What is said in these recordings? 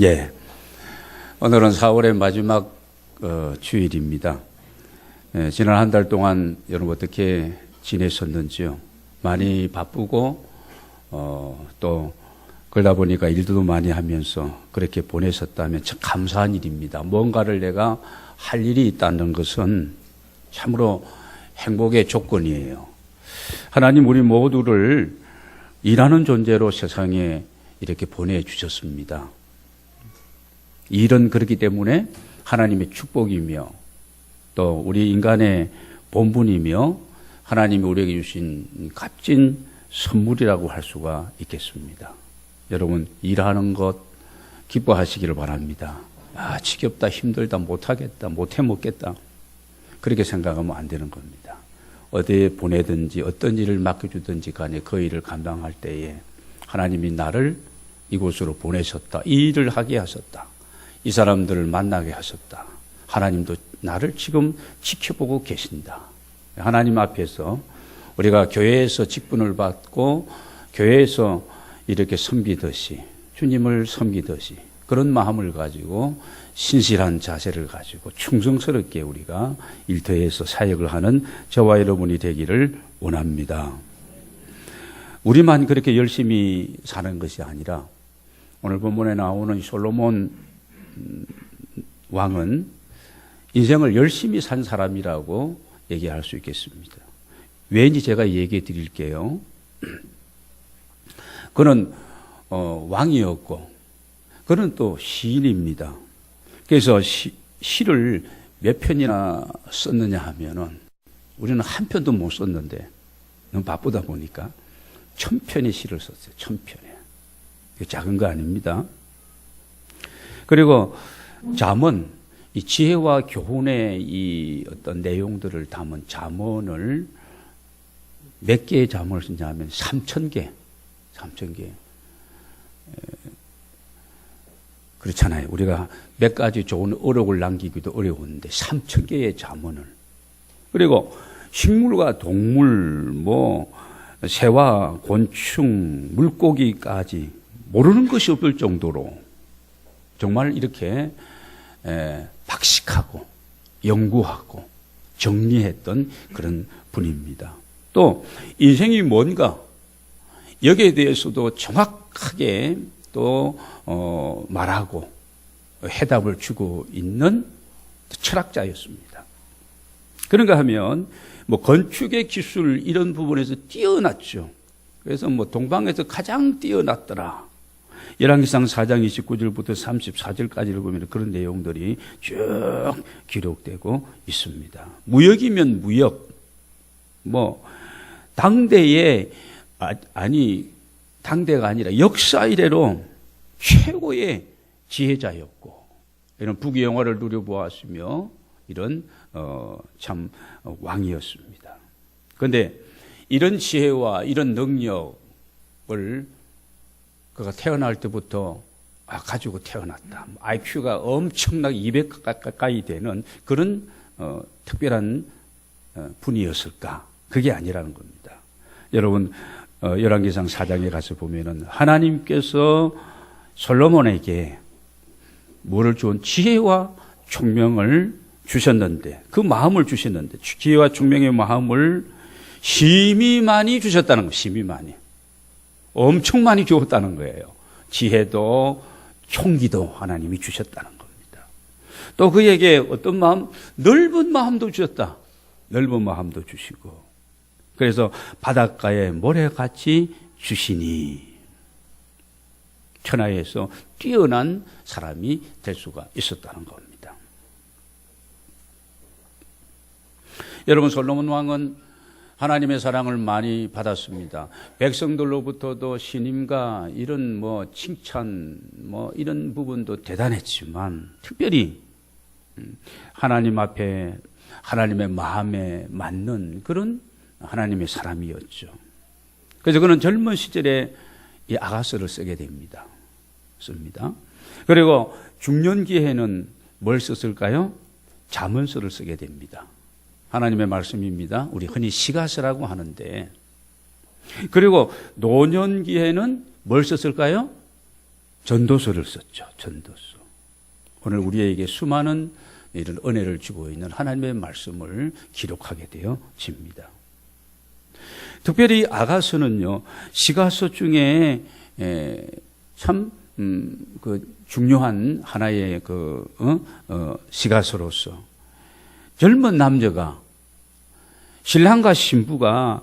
예. 오늘은 4월의 마지막 주일입니다. 예, 지난 한 달 동안 여러분 어떻게 지내셨는지요? 많이 바쁘고 또 그러다 보니까 일도 많이 하면서 그렇게 보내셨다면 참 감사한 일입니다. 뭔가를 내가 할 일이 있다는 것은 참으로 행복의 조건이에요. 하나님 우리 모두를 일하는 존재로 세상에 이렇게 보내주셨습니다. 일은 그렇기 때문에 하나님의 축복이며 또 우리 인간의 본분이며 하나님이 우리에게 주신 값진 선물이라고 할 수가 있겠습니다. 여러분 일하는 것 기뻐하시기를 바랍니다. 아, 지겹다, 힘들다, 못하겠다, 못해 먹겠다 그렇게 생각하면 안 되는 겁니다. 어디에 보내든지 어떤 일을 맡겨주든지 간에 그 일을 감당할 때에 하나님이 나를 이곳으로 보내셨다. 이 일을 하게 하셨다. 이 사람들을 만나게 하셨다. 하나님도 나를 지금 지켜보고 계신다. 하나님 앞에서 우리가 교회에서 직분을 받고 교회에서 이렇게 섬기듯이 주님을 섬기듯이 그런 마음을 가지고 신실한 자세를 가지고 충성스럽게 우리가 일터에서 사역을 하는 저와 여러분이 되기를 원합니다. 우리만 그렇게 열심히 사는 것이 아니라 오늘 본문에 나오는 솔로몬 왕은 인생을 열심히 산 사람이라고 얘기할 수 있겠습니다. 왜인지 제가 얘기해 드릴게요. 그는 왕이었고 그는 또 시인입니다. 그래서 시를 몇 편이나 썼느냐 하면은 우리는 한 편도 못 썼는데 너무 바쁘다 보니까 1000편의 시를 썼어요. 1000편에. 작은 거 아닙니다. 그리고 잠언, 이 지혜와 교훈의 이 어떤 내용들을 담은 잠언을 몇 개의 잠언을 쓰냐 하면 3000개. 3000개. 그렇잖아요. 우리가 몇 가지 좋은 어록을 남기기도 어려운데 3000개의 잠언을. 그리고 식물과 동물, 새와 곤충, 물고기까지 모르는 것이 없을 정도로 정말 이렇게 박식하고 연구하고 정리했던 그런 분입니다. 또 인생이 뭔가 여기에 대해서도 정확하게 또 말하고 해답을 주고 있는 철학자였습니다. 그런가 하면 건축의 기술 이런 부분에서 뛰어났죠. 그래서 동방에서 가장 뛰어났더라. 열왕기상 4장 29절부터 34절까지를 보면 그런 내용들이 쭉 기록되고 있습니다. 무역이면 무역, 당대에 당대가 아니라 역사 이래로 최고의 지혜자였고 이런 부귀영화를 누려보았으며 이런 참 왕이었습니다. 그런데 이런 지혜와 이런 능력을 그가 태어날 때부터 가지고 태어났다. IQ가 엄청나게 200 가까이 되는 그런 특별한 분이었을까? 그게 아니라는 겁니다. 여러분 열왕기상 4장에 가서 보면은 하나님께서 솔로몬에게 뭐를 준 지혜와 총명을 주셨는데 그 마음을 주셨는데 지혜와 총명의 마음을 심히 많이 주셨다는 거예요. 심히 많이. 엄청 많이 주었다는 거예요. 지혜도 총기도 하나님이 주셨다는 겁니다. 또 그에게 어떤 마음? 넓은 마음도 주셨다. 넓은 마음도 주시고 그래서 바닷가에 모래같이 주시니 천하에서 뛰어난 사람이 될 수가 있었다는 겁니다. 여러분 솔로몬 왕은 하나님의 사랑을 많이 받았습니다. 백성들로부터도 신임과 이런 칭찬 이런 부분도 대단했지만 특별히 하나님 앞에 하나님의 마음에 맞는 그런 하나님의 사람이었죠. 그래서 그는 젊은 시절에 이 아가서를 쓰게 됩니다. 씁니다. 그리고 중년기에는 뭘 썼을까요? 잠언서를 쓰게 됩니다. 하나님의 말씀입니다. 우리 흔히 시가서라고 하는데 그리고 노년기에는 뭘 썼을까요? 전도서를 썼죠. 전도서. 오늘 우리에게 수많은 이런 은혜를 주고 있는 하나님의 말씀을 기록하게 되어집니다. 특별히 아가서는요, 시가서 중에 참 중요한 하나의 시가서로서 젊은 남녀가, 신랑과 신부가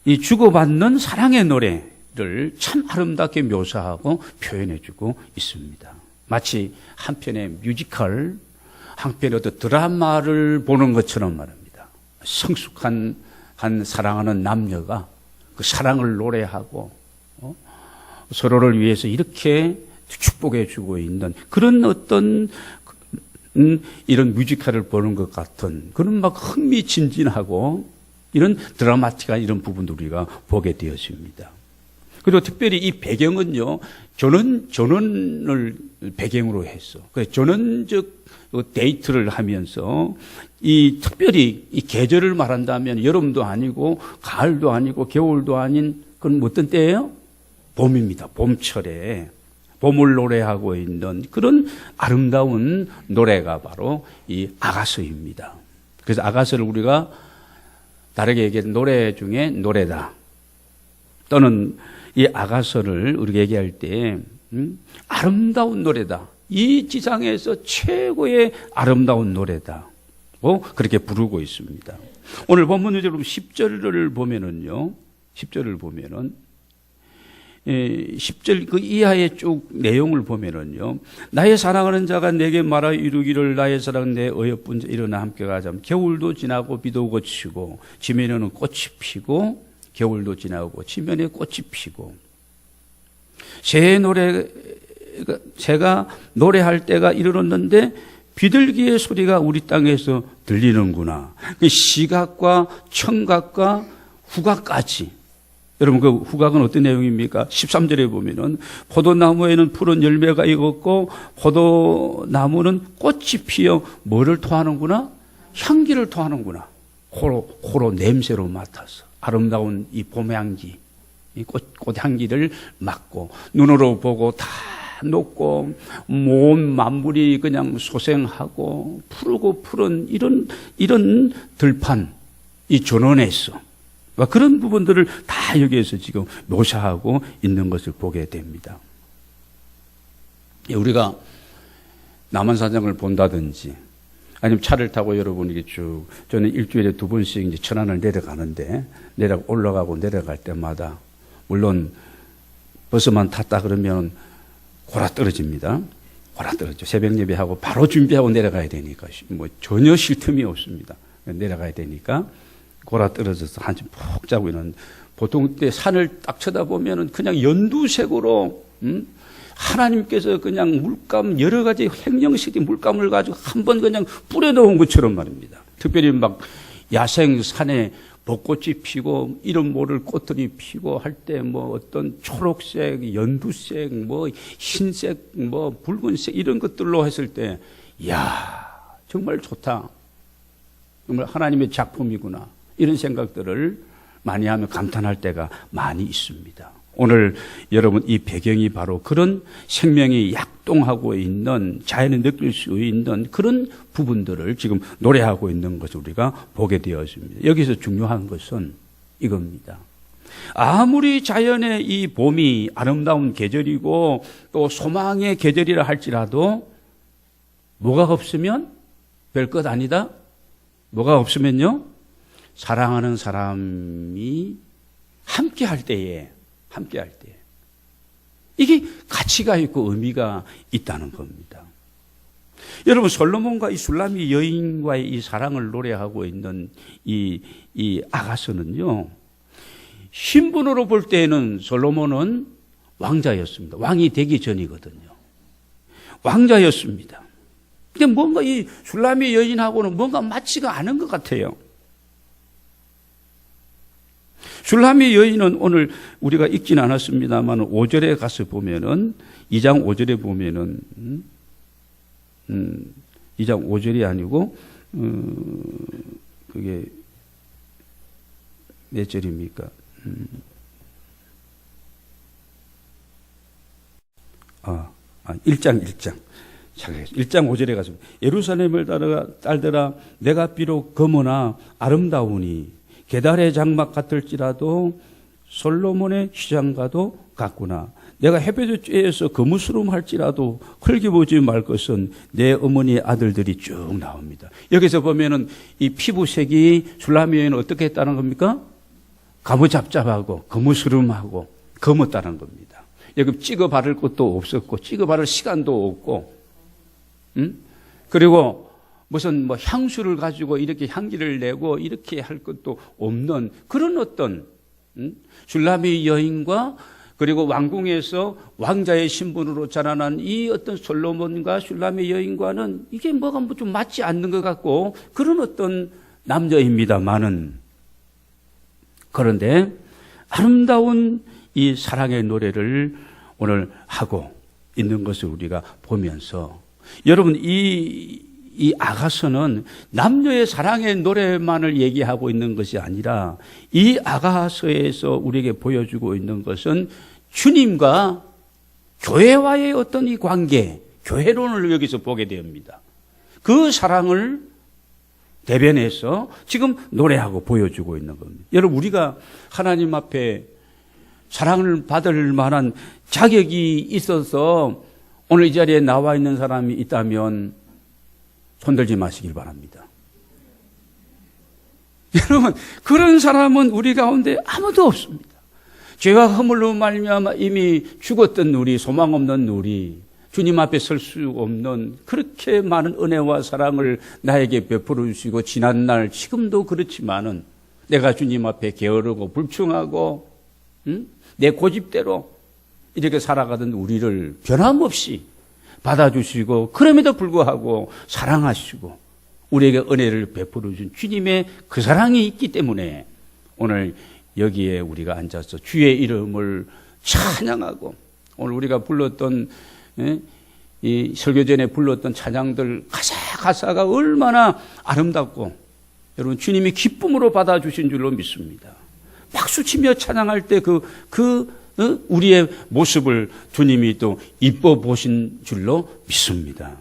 이 주고받는 사랑의 노래를 참 아름답게 묘사하고 표현해주고 있습니다. 마치 한 편의 뮤지컬, 한 편의 어떤 드라마를 보는 것처럼 말입니다. 성숙한 사랑하는 남녀가 그 사랑을 노래하고 서로를 위해서 이렇게 축복해주고 있는 그런 어떤 이런 뮤지컬을 보는 것 같은 그런 막 흥미진진하고 이런 드라마틱한 이런 부분도 우리가 보게 되었습니다. 그리고 특별히 이 배경은요, 전원을 배경으로 해서, 전원적 데이트를 하면서 특별히 이 계절을 말한다면 여름도 아니고 가을도 아니고 겨울도 아닌 그건 어떤 때예요? 봄입니다. 봄철에 봄을 노래하고 있는 그런 아름다운 노래가 바로 이 아가서입니다. 그래서 아가서를 우리가 다르게 얘기해서 노래 중에 노래다. 또는 이 아가서를 우리가 얘기할 때 아름다운 노래다. 이 지상에서 최고의 아름다운 노래다. 그렇게 부르고 있습니다. 오늘 본문 여러분 10절을 보면은요. 10절을 보면은 10절 그 이하의 쭉 내용을 보면은요. 나의 사랑하는 자가 내게 말하 이루기를 나의 사랑 내 어여쁜 자 일어나 함께 가자. 겨울도 지나고 비도 그치고 지면에는 꽃이 피고 겨울도 지나고 지면에 꽃이 피고 새가 노래할 때가 이르렀는데 비둘기의 소리가 우리 땅에서 들리는구나. 그 시각과 청각과 후각까지. 여러분 그 후각은 어떤 내용입니까? 13절에 보면은 포도나무에는 푸른 열매가 익었고 포도나무는 꽃이 피어 뭐를 토하는구나? 향기를 토하는구나. 코로 냄새로 맡아서 아름다운 이 봄향기, 이 꽃향기를 맡고 눈으로 보고 다 녹고 온 만물이 그냥 소생하고 푸르고 푸른 이런 들판, 이 전원에서 그런 부분들을 다 여기에서 지금 묘사하고 있는 것을 보게 됩니다. 우리가 남한산장을 본다든지 아니면 차를 타고 여러분이 쭉, 저는 일주일에 2번씩 이제 천안을 내려가는데, 올라가고 내려갈 때마다, 물론 버스만 탔다 그러면 골아 떨어집니다. 골아 떨어져. 새벽 예배하고 바로 준비하고 내려가야 되니까, 전혀 쉴 틈이 없습니다. 내려가야 되니까, 골아 떨어져서 한숨 푹 자고 있는, 보통 때 산을 딱 쳐다보면은 그냥 연두색으로, 하나님께서 그냥 물감, 여러 가지 행령식의 물감을 가지고 한번 그냥 뿌려놓은 것처럼 말입니다. 특별히 막 야생 산에 벚꽃이 피고 이런 모를 꽃들이 피고 할 때 어떤 초록색, 연두색, 흰색, 붉은색 이런 것들로 했을 때, 이야, 정말 좋다. 정말 하나님의 작품이구나. 이런 생각들을 많이 하며 감탄할 때가 많이 있습니다. 오늘 여러분 이 배경이 바로 그런 생명이 약동하고 있는, 자연이 느낄 수 있는 그런 부분들을 지금 노래하고 있는 것을 우리가 보게 되었습니다. 여기서 중요한 것은 이겁니다. 아무리 자연의 이 봄이 아름다운 계절이고 또 소망의 계절이라 할지라도 뭐가 없으면 별것 아니다? 뭐가 없으면요? 사랑하는 사람이 함께 할 때에 이게 가치가 있고 의미가 있다는 겁니다. 여러분 솔로몬과 이 술람이 여인과의 이 사랑을 노래하고 있는 이 아가서는요, 신분으로 볼 때에는 솔로몬은 왕자였습니다. 왕이 되기 전이거든요. 왕자였습니다. 근데 뭔가 이 술람이 여인하고는 뭔가 맞지가 않은 것 같아요. 슐라미 여인은 오늘 우리가 읽진 않았습니다만 5절에 가서 보면은 2장 5절에 보면은 2장 5절이 아니고 그게 몇 절입니까? 5 1장 1장 5절에 가서 예루살렘을 딸들아 내가 비록 검으나 아름다우니 게달의 장막 같을지라도 솔로몬의 시장과도 같구나. 내가 헤베드죄에서 거무스름할지라도 흘겨보지 말 것은 내 어머니의 아들들이 쭉 나옵니다. 여기서 보면은 이 피부색이 슐라미 여인은 어떻게 했다는 겁니까? 가무잡잡하고 거무스름하고 검었다는 겁니다. 여기 찍어 바를 것도 없었고 찍어 바를 시간도 없고, 그리고 무슨 뭐 향수를 가지고 이렇게 향기를 내고 이렇게 할 것도 없는 그런 어떤 슐라미 여인과 그리고 왕궁에서 왕자의 신분으로 자라난 이 어떤 솔로몬과 슐라미 여인과는 이게 뭐가 좀 맞지 않는 것 같고 그런 어떤 남자입니다만은, 그런데 아름다운 이 사랑의 노래를 오늘 하고 있는 것을 우리가 보면서, 여러분 이 아가서는 남녀의 사랑의 노래만을 얘기하고 있는 것이 아니라 이 아가서에서 우리에게 보여주고 있는 것은 주님과 교회와의 어떤 이 관계, 교회론을 여기서 보게 됩니다. 그 사랑을 대변해서 지금 노래하고 보여주고 있는 겁니다. 여러분, 우리가 하나님 앞에 사랑을 받을 만한 자격이 있어서 오늘 이 자리에 나와 있는 사람이 있다면 손들지 마시길 바랍니다. 여러분, 그런 사람은 우리 가운데 아무도 없습니다. 죄와 허물로 말미암아 이미 죽었던 우리, 소망 없는 우리, 주님 앞에 설 수 없는 그렇게 많은 은혜와 사랑을 나에게 베풀어 주시고, 지난날 지금도 그렇지만은 내가 주님 앞에 게으르고 불충하고 내 고집대로 이렇게 살아가던 우리를 변함없이 받아주시고, 그럼에도 불구하고 사랑하시고 우리에게 은혜를 베풀어 주신 주님의 그 사랑이 있기 때문에 오늘 여기에 우리가 앉아서 주의 이름을 찬양하고, 오늘 우리가 불렀던 이 설교 전에 불렀던 찬양들 가사가 얼마나 아름답고 여러분 주님이 기쁨으로 받아주신 줄로 믿습니다. 박수치며 찬양할 때 우리의 모습을 주님이 또 이뻐 보신 줄로 믿습니다.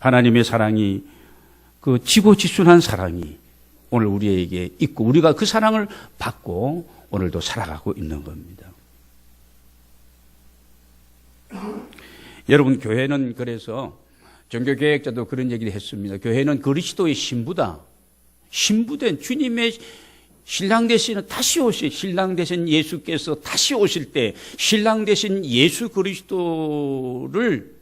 하나님의 사랑이, 그 지고지순한 사랑이 오늘 우리에게 있고 우리가 그 사랑을 받고 오늘도 살아가고 있는 겁니다. 여러분, 교회는 그래서 종교개혁자도 그런 얘기를 했습니다. 교회는 그리스도의 신부다. 신부된 주님의 신랑 되시는 다시 오실, 신랑 되신 예수께서 다시 오실 때 신랑 되신 예수 그리스도를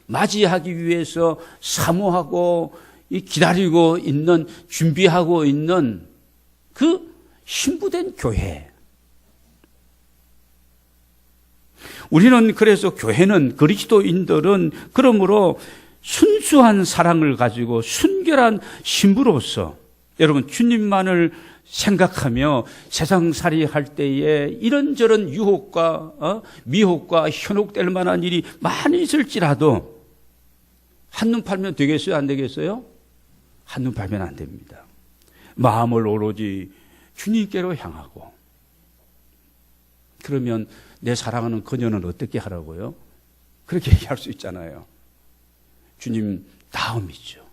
맞이하기 위해서 사모하고 기다리고 있는, 준비하고 있는 그 신부된 교회. 우리는 그래서 교회는, 그리스도인들은 그러므로 순수한 사랑을 가지고 순결한 신부로서 여러분 주님만을 생각하며 세상살이 할 때에 이런저런 유혹과 미혹과 현혹될 만한 일이 많이 있을지라도 한눈 팔면 되겠어요? 안 되겠어요? 한눈 팔면 안 됩니다. 마음을 오로지 주님께로 향하고, 그러면 내 사랑하는 그녀는 어떻게 하라고요? 그렇게 얘기할 수 있잖아요. 주님 다음이죠.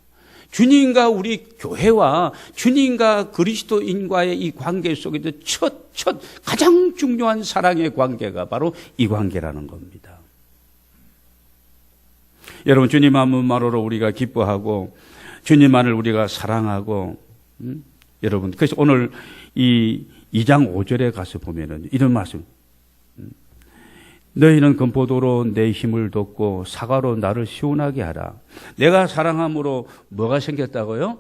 주님과 우리 교회와 주님과 그리스도인과의 이 관계 속에서 첫 가장 중요한 사랑의 관계가 바로 이 관계라는 겁니다. 여러분, 주님 한 분만으로 우리가 기뻐하고 주님만을 우리가 사랑하고, 여러분, 그래서 오늘 이 2장 5절에 가서 보면은 이런 말씀, 너희는 금포도로 내 힘을 돋고 사과로 나를 시원하게 하라. 내가 사랑함으로 뭐가 생겼다고요?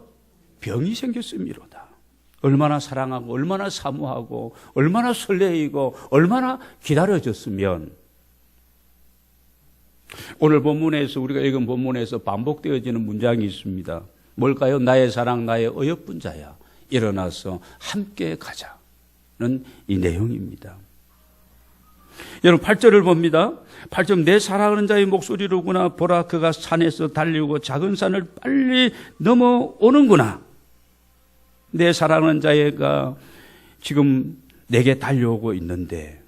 병이 생겼음이로다. 얼마나 사랑하고 얼마나 사모하고 얼마나 설레이고 얼마나 기다려졌으면, 오늘 본문에서, 우리가 읽은 본문에서 반복되어지는 문장이 있습니다. 뭘까요? 나의 사랑, 나의 어여쁜 자야, 일어나서 함께 가자는 이 내용입니다. 여러분 8절을 봅니다. 8절, 내 사랑하는 자의 목소리로구나. 보라, 그가 산에서 달리고 작은 산을 빨리 넘어오는구나. 내 사랑하는 자가 지금 내게 달려오고 있는데,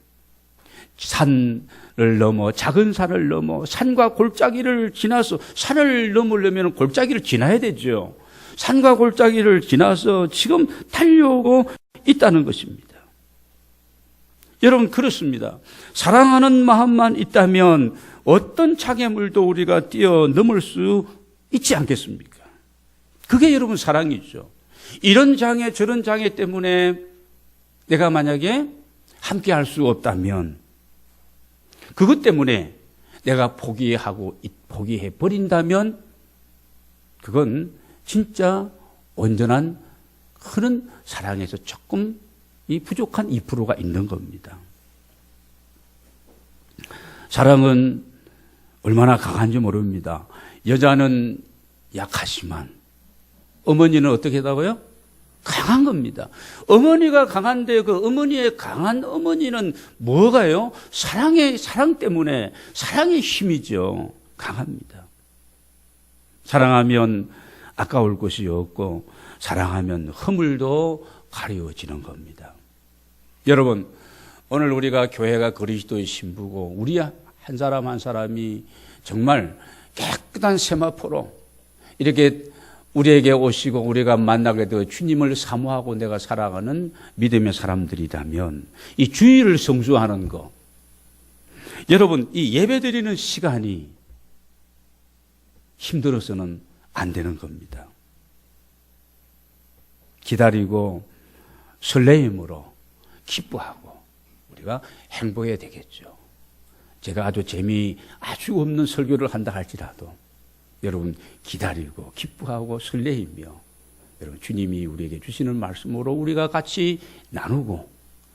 산을 넘어, 작은 산을 넘어, 산과 골짜기를 지나서, 산을 넘으려면 골짜기를 지나야 되죠. 산과 골짜기를 지나서 지금 달려오고 있다는 것입니다. 여러분, 그렇습니다. 사랑하는 마음만 있다면 어떤 장애물도 우리가 뛰어넘을 수 있지 않겠습니까? 그게 여러분 사랑이죠. 이런 장애 저런 장애 때문에 내가 만약에 함께 할 수 없다면, 그것 때문에 내가 포기해 버린다면, 그건 진짜 온전한 그런 사랑에서 조금 이 부족한 2%가 있는 겁니다. 사랑은 얼마나 강한지 모릅니다. 여자는 약하지만 어머니는 어떻게 하다고요? 강한 겁니다. 어머니가 강한데 그 어머니의 강한 어머니는 뭐가요? 사랑 때문에, 사랑의 힘이죠. 강합니다. 사랑하면 아까울 것이 없고, 사랑하면 허물도 가려워지는 겁니다. 여러분, 오늘 우리가 교회가 그리스도의 신부고, 우리 한 사람 한 사람이 정말 깨끗한 세마포로 이렇게 우리에게 오시고 우리가 만나게 되어 주님을 사모하고 내가 살아가는 믿음의 사람들이라면, 이 주의를 성수하는 거, 여러분, 이 예배 드리는 시간이 힘들어서는 안 되는 겁니다. 기다리고 설레임으로 기뻐하고 우리가 행복해야 되겠죠. 제가 아주 없는 설교를 한다 할지라도 여러분 기다리고 기뻐하고 설레이며, 여러분 주님이 우리에게 주시는 말씀으로 우리가 같이 나누고,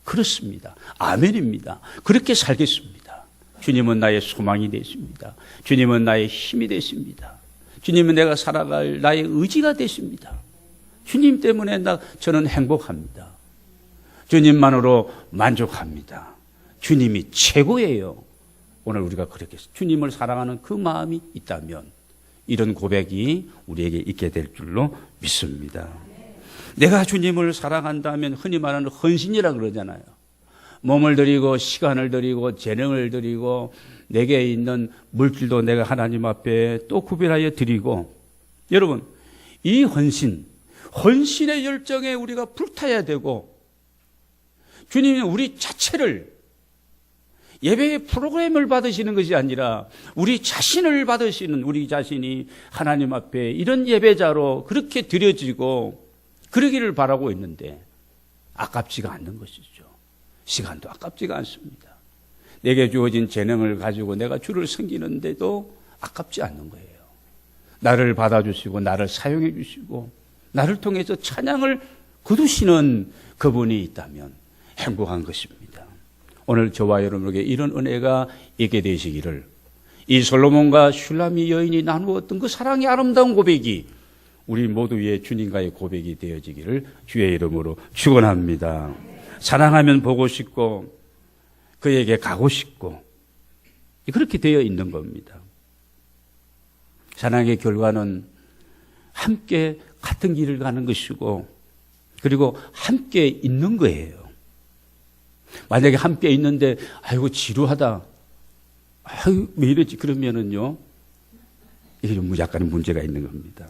그렇습니다. 아멘입니다. 그렇게 살겠습니다. 주님은 나의 소망이 되십니다. 주님은 나의 힘이 되십니다. 주님은 내가 살아갈 나의 의지가 되십니다. 주님 때문에 저는 행복합니다. 주님만으로 만족합니다. 주님이 최고예요. 오늘 우리가 그렇게 주님을 사랑하는 그 마음이 있다면 이런 고백이 우리에게 있게 될 줄로 믿습니다. 내가 주님을 사랑한다면 흔히 말하는 헌신이라 그러잖아요. 몸을 드리고 시간을 드리고 재능을 드리고 내게 있는 물질도 내가 하나님 앞에 또 구별하여 드리고, 여러분 이 헌신의 열정에 우리가 불타야 되고, 주님은 우리 자체를 예배의 프로그램을 받으시는 것이 아니라 우리 자신을 받으시는, 우리 자신이 하나님 앞에 이런 예배자로 그렇게 드려지고 그러기를 바라고 있는데 아깝지가 않는 것이죠. 시간도 아깝지가 않습니다. 내게 주어진 재능을 가지고 내가 주를 섬기는데도 아깝지 않는 거예요. 나를 받아주시고 나를 사용해 주시고 나를 통해서 찬양을 거두시는 그분이 있다면 행복한 것입니다. 오늘 저와 여러분에게 이런 은혜가 있게 되시기를, 이 솔로몬과 슐라미 여인이 나누었던 그 사랑의 아름다운 고백이 우리 모두의 주님과의 고백이 되어지기를 주의 이름으로 축원합니다. 사랑하면 보고 싶고 그에게 가고 싶고, 그렇게 되어 있는 겁니다. 사랑의 결과는 함께 같은 길을 가는 것이고, 그리고 함께 있는 거예요. 만약에 함께 있는데 아이고 지루하다, 아유 왜 이러지, 그러면은요 이게 좀 약간의 문제가 있는 겁니다.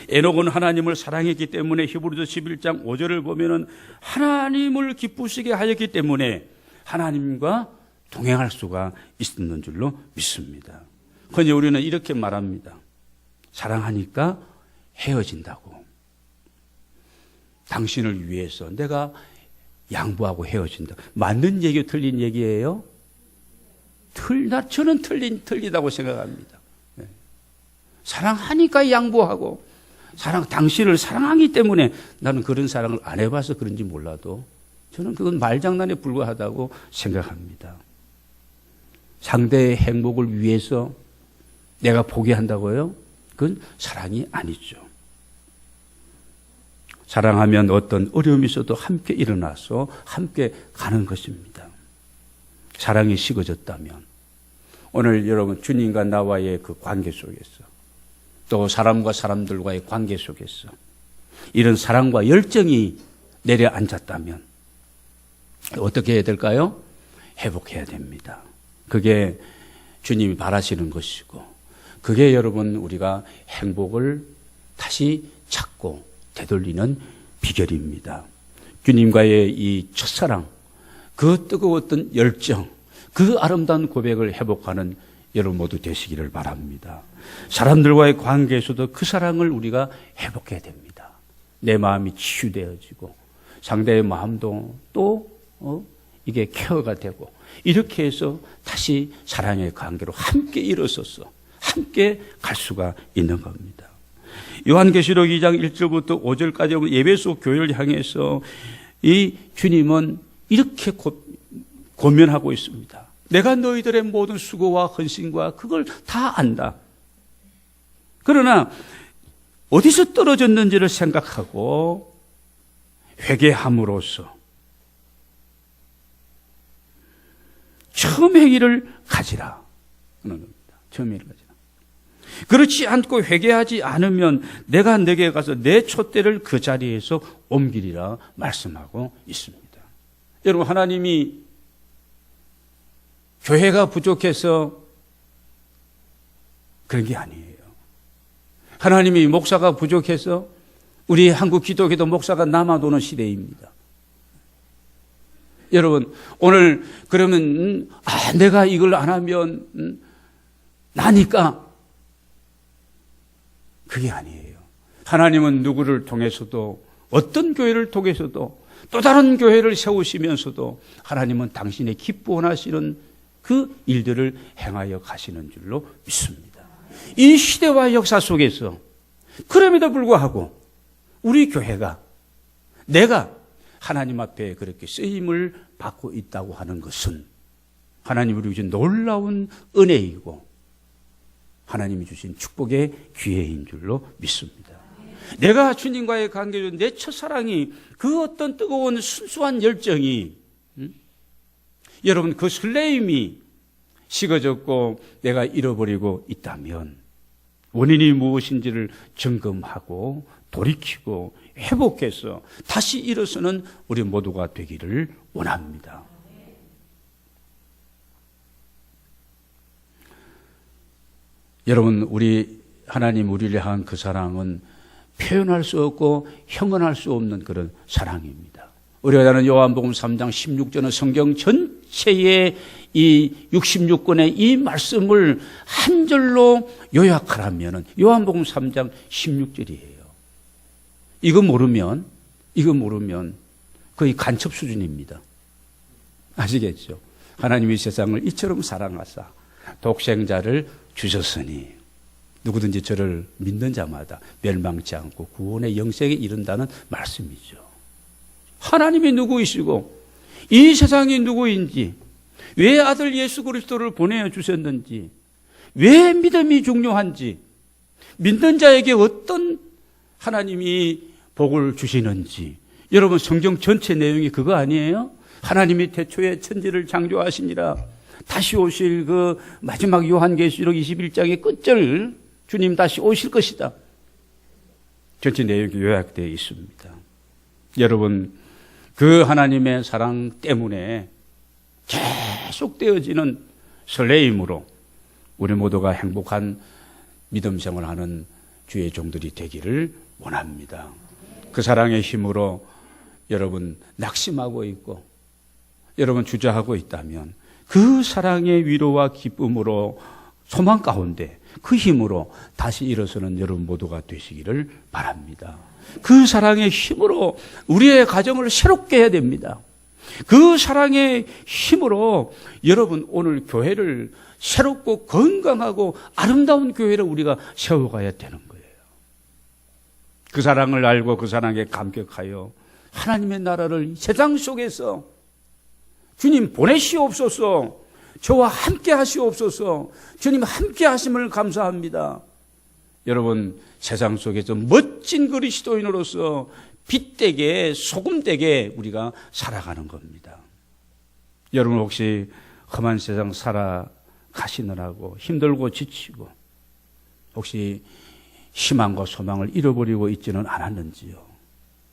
에녹은 하나님을 사랑했기 때문에 히브리서 11장 5절을 보면은 하나님을 기쁘시게 하였기 때문에 하나님과 동행할 수가 있었는 줄로 믿습니다. 그런데 우리는 이렇게 말합니다. 사랑하니까 헤어진다고. 당신을 위해서 내가 양보하고 헤어진다. 맞는 얘기요, 틀린 얘기예요? 저는 틀리다고 생각합니다. 네. 사랑하니까 양보하고, 당신을 사랑하기 때문에, 나는 그런 사랑을 안 해봐서 그런지 몰라도 저는 그건 말장난에 불과하다고 생각합니다. 상대의 행복을 위해서 내가 포기한다고요? 그건 사랑이 아니죠. 사랑하면 어떤 어려움이 있어도 함께 일어나서 함께 가는 것입니다. 사랑이 식어졌다면, 오늘 여러분 주님과 나와의 그 관계 속에서, 또 사람과 사람들과의 관계 속에서 이런 사랑과 열정이 내려앉았다면 어떻게 해야 될까요? 회복해야 됩니다. 그게 주님이 바라시는 것이고, 그게 여러분 우리가 행복을 다시 찾고 되돌리는 비결입니다. 주님과의 이 첫사랑, 그 뜨거웠던 열정, 그 아름다운 고백을 회복하는 여러분 모두 되시기를 바랍니다. 사람들과의 관계에서도 그 사랑을 우리가 회복해야 됩니다. 내 마음이 치유되어지고 상대의 마음도 또 이게 케어가 되고, 이렇게 해서 다시 사랑의 관계로 함께 일어서서 함께 갈 수가 있는 겁니다. 요한계시록 2장 1절부터 5절까지 예배소 교회를 향해서 이 주님은 이렇게 고면하고 있습니다. 내가 너희들의 모든 수고와 헌신과 그걸 다 안다. 그러나 어디서 떨어졌는지를 생각하고 회개함으로써 처음 행위를 가지라. 그런 겁니다. 처음 행위를 가지라. 그렇지 않고 회개하지 않으면 내가 내게 가서 내 촛대를 그 자리에서 옮기리라 말씀하고 있습니다. 여러분, 하나님이 교회가 부족해서 그런 게 아니에요. 하나님이 목사가 부족해서 우리 한국 기독교도 목사가 남아도는 시대입니다. 여러분, 오늘 그러면 내가 이걸 안 하면 나니까, 그게 아니에요. 하나님은 누구를 통해서도, 어떤 교회를 통해서도, 또 다른 교회를 세우시면서도 하나님은 당신의 기뻐 원하시는 그 일들을 행하여 가시는 줄로 믿습니다. 이 시대와 역사 속에서 그럼에도 불구하고 우리 교회가, 내가 하나님 앞에 그렇게 쓰임을 받고 있다고 하는 것은 하나님이 우리에게 주신 놀라운 은혜이고 하나님이 주신 축복의 기회인 줄로 믿습니다. 내가 주님과의 관계로 내 첫사랑이, 그 어떤 뜨거운 순수한 열정이, 여러분 그 설레임이 식어졌고 내가 잃어버리고 있다면 원인이 무엇인지를 점검하고 돌이키고 회복해서 다시 일어서는 우리 모두가 되기를 원합니다. 여러분, 우리 하나님 우리를 향한 그 사랑은 표현할 수 없고 형언할 수 없는 그런 사랑입니다. 우리가 아는 요한복음 3장 16절은 성경 전체의 이 66권의 이 말씀을 한 절로 요약하라면 요한복음 3장 16절이에요. 이거 모르면 거의 간첩 수준입니다. 아시겠죠? 하나님이 세상을 이처럼 사랑하사 독생자를 주셨으니 누구든지 저를 믿는 자마다 멸망치 않고 구원의 영생에 이른다는 말씀이죠. 하나님이 누구이시고 이 세상이 누구인지, 왜 아들 예수 그리스도를 보내주셨는지, 왜 믿음이 중요한지, 믿는 자에게 어떤 하나님이 복을 주시는지, 여러분 성경 전체 내용이 그거 아니에요? 하나님이 태초에 천지를 창조하시니라, 다시 오실 그 마지막 요한계시록 21장의 끝절, 주님 다시 오실 것이다. 전체 내용이 요약되어 있습니다. 여러분, 그 하나님의 사랑 때문에 계속되어지는 설레임으로 우리 모두가 행복한 믿음 생활하는 주의 종들이 되기를 원합니다. 그 사랑의 힘으로 여러분 낙심하고 있고 여러분 주저하고 있다면 그 사랑의 위로와 기쁨으로 소망 가운데 그 힘으로 다시 일어서는 여러분 모두가 되시기를 바랍니다. 그 사랑의 힘으로 우리의 가정을 새롭게 해야 됩니다. 그 사랑의 힘으로 여러분 오늘 교회를 새롭고 건강하고 아름다운 교회를 우리가 세워가야 되는 거예요. 그 사랑을 알고 그 사랑에 감격하여 하나님의 나라를 세상 속에서 주님 보내시옵소서, 저와 함께 하시옵소서, 주님 함께 하심을 감사합니다. 여러분, 세상 속에서 멋진 그리스도인으로서 빛되게 소금되게 우리가 살아가는 겁니다. 여러분 혹시 험한 세상 살아가시느라고 힘들고 지치고 혹시 희망과 소망을 잃어버리고 있지는 않았는지요?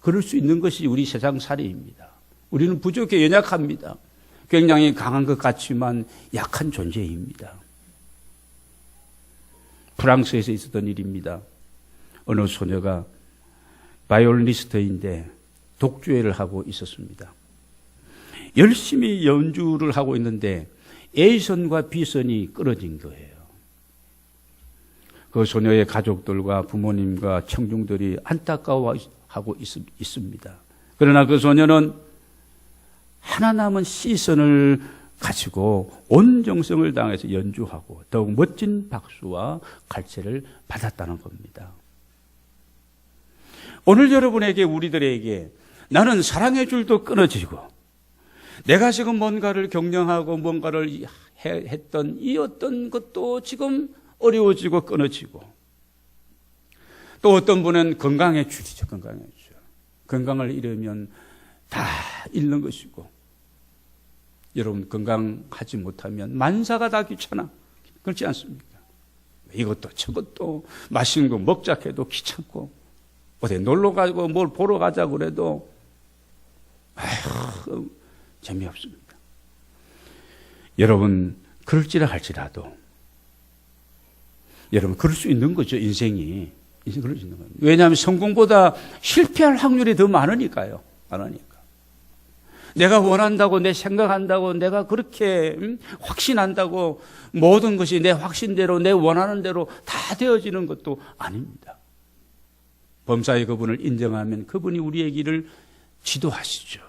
그럴 수 있는 것이 우리 세상 살이입니다. 우리는 부족해 연약합니다. 굉장히 강한 것 같지만 약한 존재입니다. 프랑스에서 있었던 일입니다. 어느 소녀가 바이올리니스트인데 독주회를 하고 있었습니다. 열심히 연주를 하고 있는데 A선과 B선이 끊어진 거예요. 그 소녀의 가족들과 부모님과 청중들이 안타까워하고 있습니다. 그러나 그 소녀는 하나 남은 C선을 가지고 온 정성을 다해서 연주하고 더욱 멋진 박수와 갈채를 받았다는 겁니다. 오늘 여러분에게, 우리들에게 나는 사랑의 줄도 끊어지고 내가 지금 뭔가를 경영하고 뭔가를 했던 이 어떤 것도 지금 어려워지고 끊어지고, 또 어떤 분은 건강의 줄이죠. 건강의 줄. 건강을 잃으면 다 잃는 것이고, 여러분 건강하지 못하면 만사가 다 귀찮아. 그렇지 않습니까? 이것도 저것도 맛있는 거 먹자 해도 귀찮고, 어디 놀러 가고 뭘 보러 가자고 그래도 재미없습니다. 여러분 그럴지라 할지라도 여러분 그럴 수 있는 거죠. 인생이 그럴 수 있는 거예요. 왜냐하면 성공보다 실패할 확률이 더 많으니까요. 내가 원한다고, 내 생각한다고, 내가 그렇게 확신한다고 모든 것이 내 확신대로, 내 원하는 대로 다 되어지는 것도 아닙니다. 범사의 그분을 인정하면 그분이 우리의 길을 지도하시죠.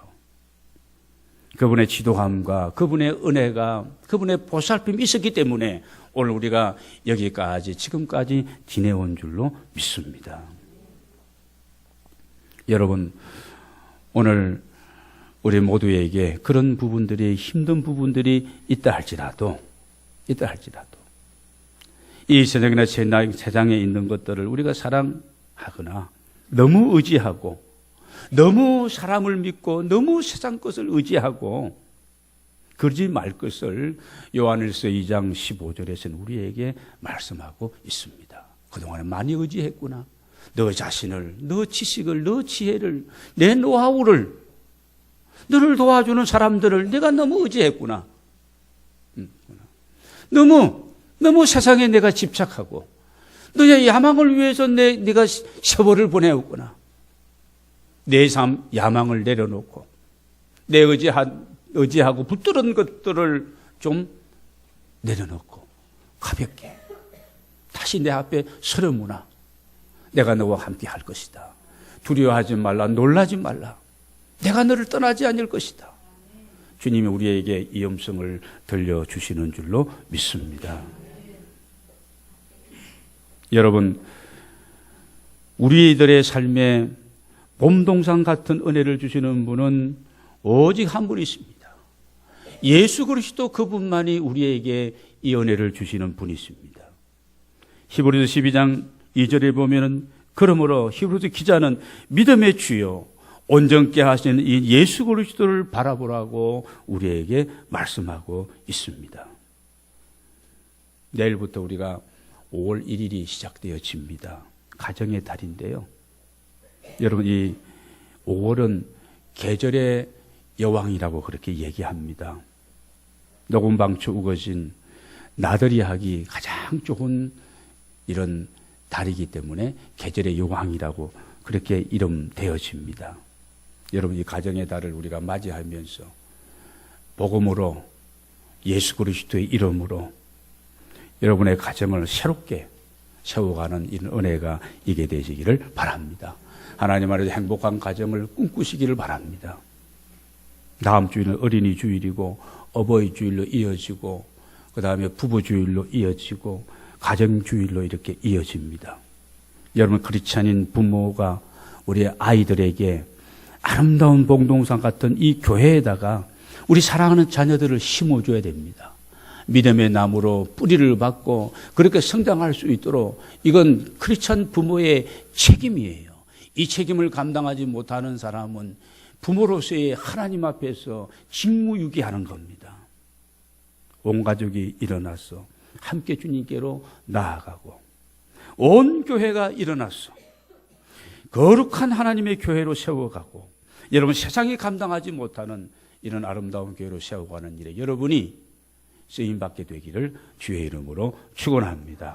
그분의 지도함과 그분의 은혜가, 그분의 보살핌이 있었기 때문에 오늘 우리가 여기까지, 지금까지 지내온 줄로 믿습니다. 여러분, 오늘 우리 모두에게 그런 부분들이, 힘든 부분들이 있다 할지라도 이 세상이나 세상에 있는 것들을 우리가 사랑하거나 너무 의지하고, 너무 사람을 믿고, 너무 세상 것을 의지하고 그러지 말 것을 요한일서 2장 15절에서는 우리에게 말씀하고 있습니다. 그동안에 많이 의지했구나. 너 자신을, 너 지식을, 너 지혜를, 내 노하우를, 너를 도와주는 사람들을 내가 너무 의지했구나. 너무 세상에 내가 집착하고 너의 야망을 위해서 내가 세월을 보내었구나. 내 삶 야망을 내려놓고 내 의지하고 붙들은 것들을 좀 내려놓고 가볍게 다시 내 앞에 서려무나. 내가 너와 함께 할 것이다. 두려워하지 말라. 놀라지 말라. 내가 너를 떠나지 않을 것이다. 주님이 우리에게 이 음성을 들려주시는 줄로 믿습니다. 여러분, 우리들의 삶에 봄동산 같은 은혜를 주시는 분은 오직 한 분이십니다. 예수 그리스도 그분만이 우리에게 이 은혜를 주시는 분이십니다. 히브리서 12장 2절에 보면은 그러므로 히브리서 기자는 믿음의 주요 온전케 하시는 이 예수 그리스도를 바라보라고 우리에게 말씀하고 있습니다. 내일부터 우리가 5월 1일이 시작되어집니다. 가정의 달인데요. 여러분, 이 5월은 계절의 여왕이라고 그렇게 얘기합니다. 녹음방초 우거진 나들이 하기 가장 좋은 이런 달이기 때문에 계절의 여왕이라고 그렇게 이름되어집니다. 여러분, 이 가정의 달을 우리가 맞이하면서 복음으로, 예수 그리스도의 이름으로 여러분의 가정을 새롭게 세워가는 이런 은혜가 있게 되시기를 바랍니다. 하나님 안에서 행복한 가정을 꿈꾸시기를 바랍니다. 다음 주일은 어린이 주일이고 어버이 주일로 이어지고 그 다음에 부부 주일로 이어지고 가정 주일로 이렇게 이어집니다. 여러분, 크리스찬인 부모가 우리 아이들에게 아름다운 봉동산 같은 이 교회에다가 우리 사랑하는 자녀들을 심어줘야 됩니다. 믿음의 나무로 뿌리를 받고 그렇게 성장할 수 있도록 이건 크리스찬 부모의 책임이에요. 이 책임을 감당하지 못하는 사람은 부모로서의 하나님 앞에서 직무유기하는 겁니다. 온 가족이 일어나서 함께 주님께로 나아가고 온 교회가 일어나서 거룩한 하나님의 교회로 세워가고 여러분, 세상이 감당하지 못하는 이런 아름다운 교회로 세워가는 일에 여러분이 쓰임받게 되기를 주의 이름으로 축원합니다.